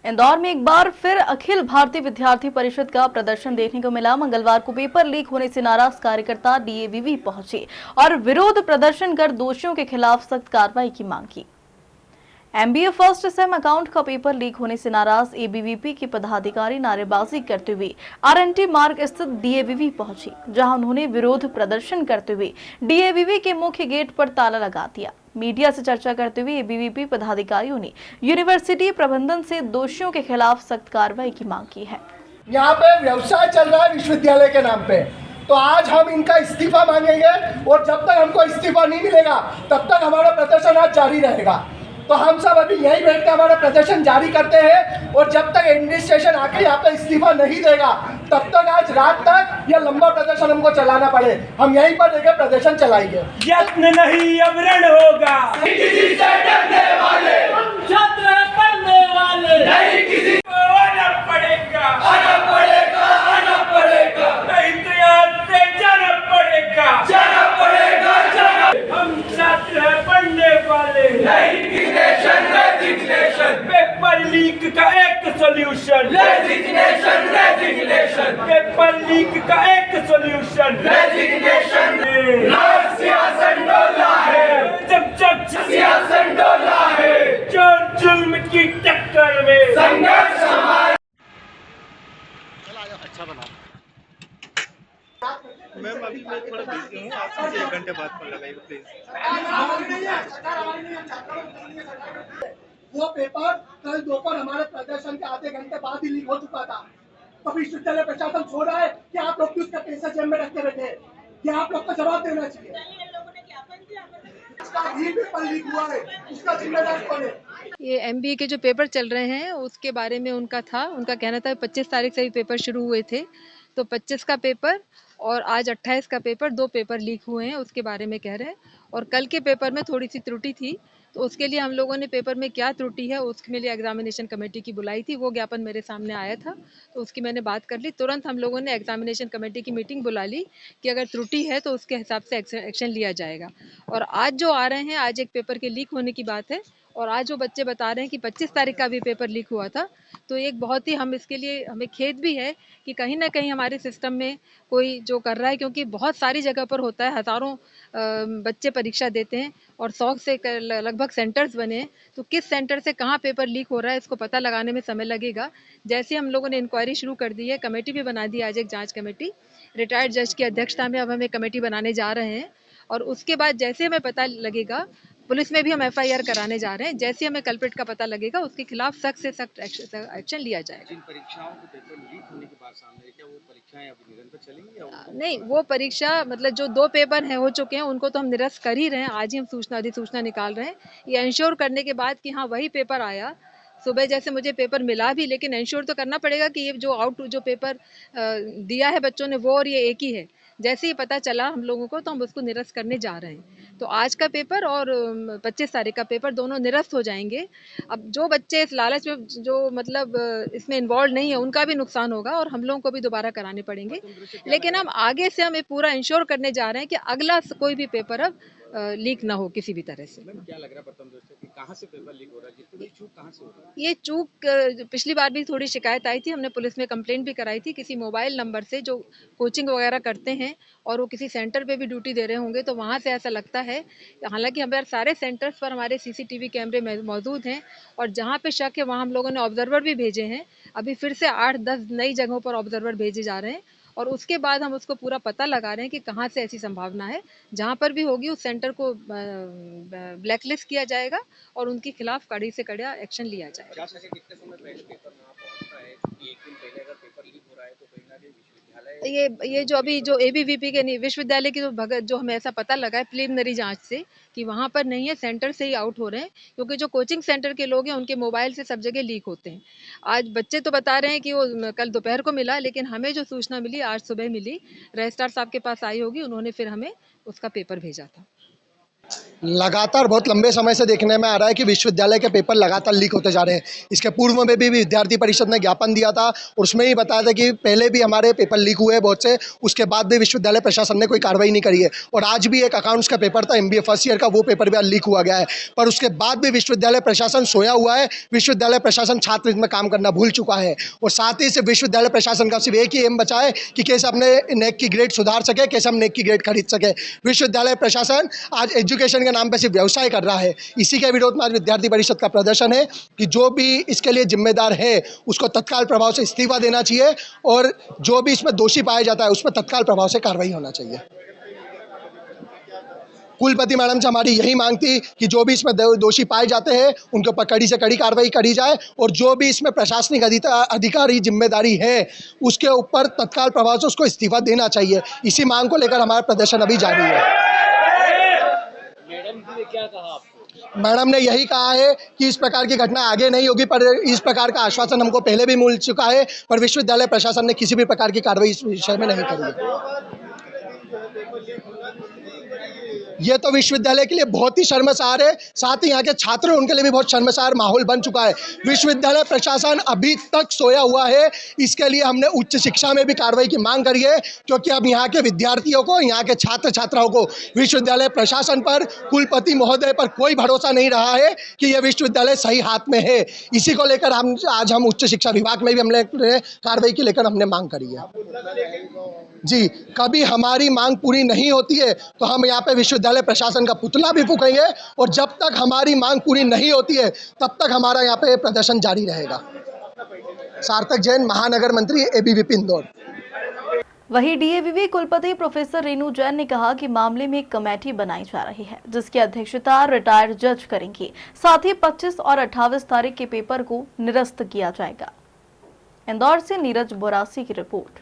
इंदौर में एक बार फिर अखिल भारतीय विद्यार्थी परिषद का प्रदर्शन देखने को मिला। मंगलवार को पेपर लीक होने से नाराज कार्यकर्ता डीएवीवी पहुंचे और विरोध प्रदर्शन कर दोषियों के खिलाफ सख्त कार्रवाई की मांग की। एमबीए फर्स्ट सेम अकाउंट का पेपर लीक होने से नाराज एबीवीपी के पदाधिकारी नारेबाजी करते हुए आरएनटी मार्ग स्थित डीएवीवी पहुंचे, जहां उन्होंने विरोध प्रदर्शन करते हुए डीएवीवी के मुख्य गेट पर ताला लगा दिया। मीडिया से चर्चा करते हुए एबीवीपी पदाधिकारियों ने यूनिवर्सिटी प्रबंधन से दोषियों के खिलाफ सख्त कार्रवाई की मांग की है। यहाँ पे व्यवसाय चल रहा है विश्वविद्यालय के नाम पे, तो आज हम इनका इस्तीफा मांगेंगे और जब तक हमको इस्तीफा नहीं मिलेगा तब तक हमारा प्रदर्शन आज जारी रहेगा। तो हम सब अभी यही बैठ के हमारा प्रदर्शन जारी करते हैं और जब तक एडमिनिस्ट्रेशन आके यहाँ पे इस्तीफा नहीं देगा तब तक आज रात तक यह लंबा प्रदर्शन हमको चलाना पड़े। हम यहीं पर रहकर प्रदर्शन चलाएंगे। यत्न नहीं अब ऋण होगा, किसी से डरने वाले हम छात्र पढ़ने वाले नहीं, किसी को आना पड़ेगा, आना पड़ेगा, आना पड़ेगा, नहीं तो यहाँ से जाना पड़ेगा, जाना पड़ेगा, जाना। हम छात्र पढ़ने वाले रेजिग्नेशन, रेजिग्नेशन, पेपर लीक का एक solution, resignation, resignation, paper leak का एक सोल्यूशन, रेजिग्नेशन। राज सियासत डोला है, जब सियासत डोला है, जोर जुल्म की टक्कर में संघर्ष हमारा। मैम अभी मैं थोड़ा बिजी हूँ, आप 1 घंटे बाद कॉल लगाइए प्लीज। वो पेपर कल दोपहर हमारे प्रदर्शन के आधे घंटे बाद ही लीक हो चुका था। तो विश्वविद्यालय प्रशासन छोड़ रहा है कि आप लोग क्यों उसका पैसा जेब में रखते बैठे, ये आप लोग को जवाब देना चाहिए। उसका भी पेपर लीक हुआ है, उसका जिम्मेदार कौन है? ये एमबीए के जो पेपर चल रहे हैं उसके बारे में उनका कहना था 25 तारीख से ही पेपर शुरू हुए थे, तो 25 का पेपर और आज 28 का पेपर, 2 पेपर लीक हुए हैं उसके बारे में कह रहे हैं। और कल के पेपर में थोड़ी सी त्रुटि थी, तो उसके लिए हम लोगों ने पेपर में क्या त्रुटि है उसके लिए एग्जामिनेशन कमेटी की बुलाई थी। वो ज्ञापन मेरे सामने आया था, तो उसकी मैंने बात कर ली। तुरंत हम लोगों ने एग्जामिनेशन कमेटी की मीटिंग बुला ली कि अगर त्रुटि है तो उसके हिसाब से एक्शन लिया जाएगा। और आज जो आ रहे हैं, आज एक पेपर के लीक होने की बात है और आज जो बच्चे बता रहे हैं कि 25 तारीख का भी पेपर लीक हुआ था, तो एक बहुत ही हम इसके लिए हमें खेद भी है कि कहीं ना कहीं हमारे सिस्टम में कोई जो कर रहा है, क्योंकि बहुत सारी जगह पर होता है, हज़ारों बच्चे परीक्षा देते हैं और 100 से लगभग सेंटर्स बने हैं, तो किस सेंटर से कहाँ पेपर लीक हो रहा है इसको पता लगाने में समय लगेगा। जैसे हम लोगों ने इंक्वायरी शुरू कर दी है, कमेटी भी बना दी, आज एक जाँच कमेटी रिटायर्ड जज की अध्यक्षता में अब हम एक कमेटी बनाने जा रहे हैं। और उसके बाद जैसे हमें पता लगेगा, पुलिस में भी हम एफआईआर कराने जा रहे हैं, जैसे हमें कल्प्रिट का पता लगेगा उसके खिलाफ सख्त से सख्त एक्शन लिया जाएगा। जिन परीक्षाओं के पेपर लीक होने की बात सामने है, क्या वो परीक्षाएं अभी निरंतर चलेंगी या नहीं, वो परीक्षा मतलब जो 2 पेपर हैं हो चुके हैं उनको तो हम निरस्त कर ही रहे हैं। आज ही हम अधिसूचना निकाल रहे हैं, ये इंश्योर करने के बाद कि हाँ वही पेपर आया। सुबह जैसे मुझे पेपर मिला भी, लेकिन इंश्योर तो करना पड़ेगा कि ये जो पेपर दिया है बच्चों ने वो और ये एक ही है। जैसे ही पता चला हम लोगों को तो हम उसको निरस्त करने जा रहे हैं। तो आज का पेपर और 25 तारीख का पेपर दोनों निरस्त हो जाएंगे। अब जो बच्चे इस लालच में जो मतलब इसमें इन्वॉल्व नहीं है उनका भी नुकसान होगा और हम लोगों को भी दोबारा कराने पड़ेंगे। लेकिन हम आगे से हमें पूरा इंश्योर करने जा रहे हैं कि अगला कोई भी पेपर अब लीक ना हो किसी भी तरह से। क्या लग रहा है प्रथम दृष्टया कि कहाँ से पेपर लीक हो रहा है, जितनी चूक कहाँ से हो रहा है? ये चूक पिछली बार भी थोड़ी शिकायत आई थी, हमने पुलिस में कंप्लेंट भी कराई थी। किसी मोबाइल नंबर से जो कोचिंग वगैरह करते हैं और वो किसी सेंटर पे भी ड्यूटी दे रहे होंगे, तो वहाँ से ऐसा लगता है। हालांकि हमारे सारे सेंटर्स पर हमारे सीसीटीवी कैमरे मौजूद हैं और जहाँ पे शक है वहाँ हम लोगों ने ऑब्जर्वर भी भेजे हैं। अभी फिर से 8-10 नई जगहों पर ऑब्जर्वर भेजे जा रहे हैं और उसके बाद हम उसको पूरा पता लगा रहे हैं कि कहाँ से ऐसी संभावना है। जहाँ पर भी होगी उस सेंटर को ब्लैकलिस्ट किया जाएगा और उनके खिलाफ कड़ी से कड़ा एक्शन लिया जाएगा। कितने समय में पेपर वहाँ पहुँचता है, क्योंकि 1 दिन पहले अगर पेपर लीक हो रहा है तो कहीं ना कहीं विश्वविद्यालय ये जो अभी जो एबीवीपी के विश्वविद्यालय की जो हमें ऐसा पता लगा है प्रिलिमिनरी जांच से कि वहाँ पर नहीं है, सेंटर से ही आउट हो रहे हैं, क्योंकि जो कोचिंग सेंटर के लोग हैं उनके मोबाइल से सब जगह लीक होते हैं। आज बच्चे तो बता रहे हैं कि वो कल दोपहर को मिला, लेकिन हमें जो सूचना मिली आज सुबह मिली, रजिस्ट्रार साहब के पास आई होगी, उन्होंने फिर हमें उसका पेपर भेजा था। लगातार बहुत लंबे समय से देखने में आ रहा है कि विश्वविद्यालय के पेपर लगातार लीक होते जा रहे हैं। इसके पूर्व में भी विद्यार्थी परिषद ने ज्ञापन दिया था और उसमें ही बताया था कि पहले भी हमारे पेपर लीक हुए हैं बहुत से, उसके बाद भी विश्वविद्यालय प्रशासन ने कोई कार्रवाई नहीं करी है। और आज भी एक अकाउंट्स का पेपर था MBA फर्स्ट ईयर का, वो पेपर भी लीक हुआ गया है। पर उसके बाद भी विश्वविद्यालय प्रशासन सोया हुआ है। विश्वविद्यालय प्रशासन छात्र हित में काम करना भूल चुका है और साथ ही सिर्फ विश्वविद्यालय प्रशासन का सिर्फ एक ही एम बचा है कि कैसे अपने नेक की ग्रेड सुधार सके, कैसे हम नेक की ग्रेड खरीद सके। विश्वविद्यालय प्रशासन आज एजुकेशन के नाम पर सिर्फ व्यवसाय कर रहा है। इसी के विरोध में आज विद्यार्थी परिषद का प्रदर्शन है कि जो भी इसके लिए जिम्मेदार है उसको तत्काल प्रभाव से इस्तीफा देना चाहिए और जो भी इसमें दोषी पाया जाता है उस पर तत्काल प्रभाव से कार्रवाई होना चाहिए। कुलपति मैडम से हमारी यही मांग थी कि जो भी इसमें दोषी पाए जाते हैं उनके ऊपर कड़ी से कड़ी कार्रवाई करी जाए और जो भी इसमें प्रशासनिक अधिकारी जिम्मेदारी है उसके ऊपर तत्काल प्रभाव से उसको इस्तीफा देना चाहिए। इसी मांग को लेकर हमारा प्रदर्शन अभी जारी है। मैडम ने यही कहा है कि इस प्रकार की घटना आगे नहीं होगी, पर इस प्रकार का आश्वासन हमको पहले भी मिल चुका है, पर विश्वविद्यालय प्रशासन ने किसी भी प्रकार की कार्रवाई इस विषय में नहीं करी है। ये तो विश्वविद्यालय के लिए बहुत ही शर्मसार है, साथ ही यहाँ के छात्र उनके लिए भी बहुत शर्मसार माहौल बन चुका है। विश्वविद्यालय प्रशासन अभी तक सोया हुआ है। इसके लिए हमने उच्च शिक्षा में भी कार्रवाई की मांग करी है, क्योंकि अब यहाँ के विद्यार्थियों को, यहाँ के छात्र छात्राओं को विश्वविद्यालय प्रशासन पर, कुलपति महोदय पर कोई भरोसा नहीं रहा है कि यह विश्वविद्यालय सही हाथ में है। इसी को लेकर हम उच्च शिक्षा विभाग में भी हमने कार्रवाई की लेकर हमने मांग करी है। जी, कभी हमारी मांग पूरी नहीं होती है तो हम यहाँ पे विश्वविद्यालय प्रशासन का पुतला भी फूकेंगे और जब तक हमारी मांग पूरी नहीं होती है तब तक हमारा यहाँ पे प्रदर्शन जारी रहेगा। सार्थक जैन, महानगर मंत्री, ABVP इंदौर। वहीं DAVV कुलपति प्रोफेसर रेणु जैन ने कहा कि मामले में एक कमेटी बनाई जा रही है जिसकी अध्यक्षता रिटायर्ड जज करेंगे। साथ ही 25 और 28 तारीख के पेपर को निरस्त किया जाएगा। इंदौर से नीरज बोरासी की रिपोर्ट।